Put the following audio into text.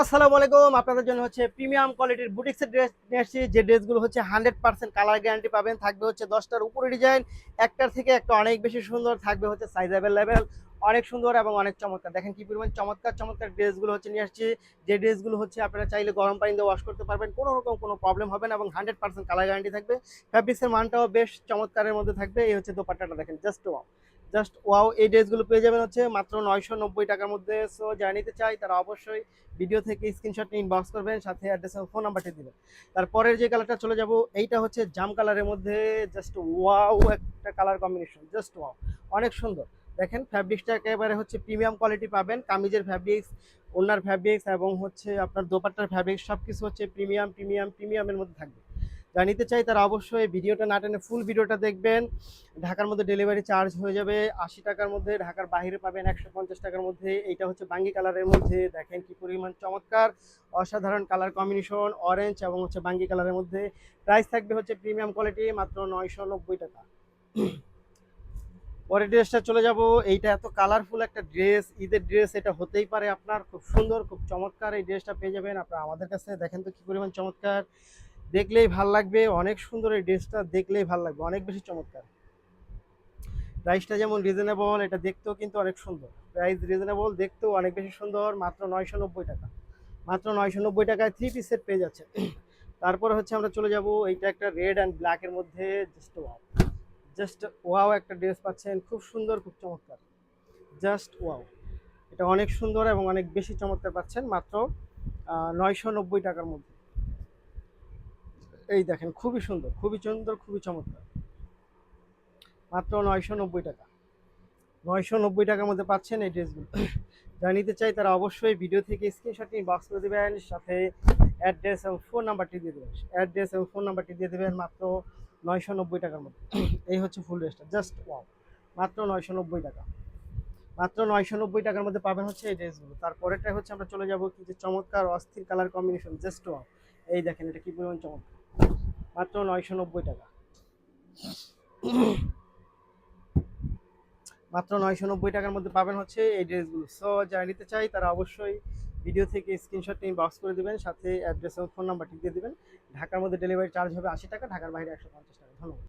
আসসালামু আলাইকুম। আপনাদের জন্য হচ্ছে প্রিমিয়াম কোয়ালিটির বুটিক্সের ড্রেস নিয়ে আসছি। যে ড্রেসগুলো হচ্ছে 100% কালার গ্যারান্টি পাবেন। থাকবে হচ্ছে 10টার উপরে ডিজাইন, একটার থেকে একটা অনেক বেশি সুন্দর থাকবে, হচ্ছে সাইজ অ্যাভেলেবেল, অনেক সুন্দর এবং অনেক চমৎকার। দেখেন কি পরিমাণ চমৎকার চমৎকার ড্রেসগুলো হচ্ছে নিয়ে আসছি। যে ড্রেসগুলো হচ্ছে আপনারা চাইলে গরম পানি দিয়ে ওয়াশ করতে পারবেন, কোনো রকম কোনো প্রবলেম হবে না এবং 100% কালার গ্যারান্টি থাকবে। ফ্যাব্রিক্সের মানটাও বেশ চমৎকারের মধ্যে থাকবে। এই হচ্ছে দোপাট্টাটা দেখেন, জাস্ট ওয়াও। এই ড্রেসগুলো পেয়ে যাবেন হচ্ছে মাত্র 990 টাকার মধ্যে। সো যারা নিতে চাই তারা অবশ্যই ভিডিও থেকে স্ক্রিনশট নিয়ে ইনবক্স করবেন, সাথে অ্যাড্রেস এবং ফোন নাম্বারটি দিবেন। তারপরের যে কালারটা চলে যাব, এইটা হচ্ছে জাম কালারের মধ্যে। জাস্ট ওয়াও একটা কালার কম্বিনেশন, জাস্ট ওয়াও, অনেক সুন্দর। দেখেন ফ্যাব্রিক্সটা একেবারে হচ্ছে প্রিমিয়াম কোয়ালিটি পাবেন। কামিজের ফ্যাব্রিক্স, ওনার ফ্যাব্রিক্স এবং হচ্ছে আপনার দোপাট্টার ফ্যাব্রিক্স সব কিছু হচ্ছে প্রিমিয়ামের মধ্যে থাকবে। যারা নিতে চাই তারা অবশ্যই ভিডিওটা না টেনে ফুল ভিডিওটা দেখবেন। ঢাকার মধ্যে ডেলিভারি চার্জ হয়ে যাবে 80 টাকার মধ্যে, ঢাকার বাইরে পাবেন 150 টাকার মধ্যে। এইটা হচ্ছে বাঙ্গি কালারের মধ্যে, দেখেন কি পরিমাণ চমৎকার, অসাধারণ কালার কম্বিনেশন, অরেঞ্জ এবং হচ্ছে বাঙ্গি কালারের মধ্যে। প্রাইস থাকবে হচ্ছে প্রিমিয়াম কোয়ালিটি, মাত্র 990 টাকা। পরের ড্রেসটা চলে যাব। এইটা এত কালারফুল একটা ড্রেস, ঈদের ড্রেস, এটা হতেই পারে আপনার। খুব সুন্দর, খুব চমৎকার এই ড্রেসটা পেয়ে যাবেন আপনারা আমাদের কাছে। দেখেন তো কি পরিমাণ চমৎকার, দেখলেই ভাল লাগবে। অনেক সুন্দর এই ড্রেসটা, দেখলেই ভাল লাগবে, অনেক বেশি চমৎকার। প্রাইসটা যেমন রিজনেবল, এটা দেখতেও কিন্তু অনেক সুন্দর। প্রাইস রিজনেবল, দেখতেও অনেক বেশি সুন্দর, মাত্র 990 টাকা। মাত্র 990 টাকায় 3 পিস সেট পেয়ে যাচ্ছে। তারপরে হচ্ছে আমরা চলে যাব, এইটা একটা রেড অ্যান্ড ব্ল্যাকের মধ্যে। জাস্ট ওয়াও, জাস্ট ওয়াও একটা ড্রেস পাচ্ছেন, খুব সুন্দর, খুব চমৎকার, জাস্ট ওয়াও। এটা অনেক সুন্দর এবং অনেক বেশি চমৎকার পাচ্ছেন মাত্র 990 টাকার মধ্যে। এই দেখেন, খুবই সুন্দর, খুবই সুন্দর, খুবই চমৎকার, মাত্র 990 টাকা। 990 টাকার মধ্যে পাচ্ছেন এই ড্রেসগুলো। যারা নিতে চাই তারা অবশ্যই ভিডিও থেকে স্ক্রিনশট নিয়ে বক্স করে দেবেন, সাথে অ্যাড্রেস এবং ফোন নাম্বারটি দিয়ে দেবেন। অ্যাড্রেস এবং ফোন নাম্বারটি দিয়ে দেবেন মাত্র 990 টাকার মধ্যে। এই হচ্ছে ফুল ড্রেসটা, জাস্ট ওয়াও, মাত্র 990 টাকা। মাত্র 990 টাকার মধ্যে পাবেন হচ্ছে এই ড্রেসগুলো। তারপরেরটা হচ্ছে আমরা চলে যাব, কি যে চমৎকার অস্থির কালার কম্বিনেশন, জাস্ট ওয়াও। এই দেখেন এটা কি পরিমাণ চমৎকার, মাত্র 990 টাকা। মাত্র 990 টাকার মধ্যে পাবেন হচ্ছে এই ড্রেসগুলো। সো যারা নিতে চাই তারা অবশ্যই ভিডিও থেকে স্ক্রিনশট নিয়ে বক্স করে দেবেন, সাথে অ্যাড্রেস এবং ফোন নাম্বারটি দিয়ে দেবেন। ঢাকার মধ্যে ডেলিভারি চার্জ হবে 80 টাকা, ঢাকার বাইরে 150 টাকা। ধন্যবাদ।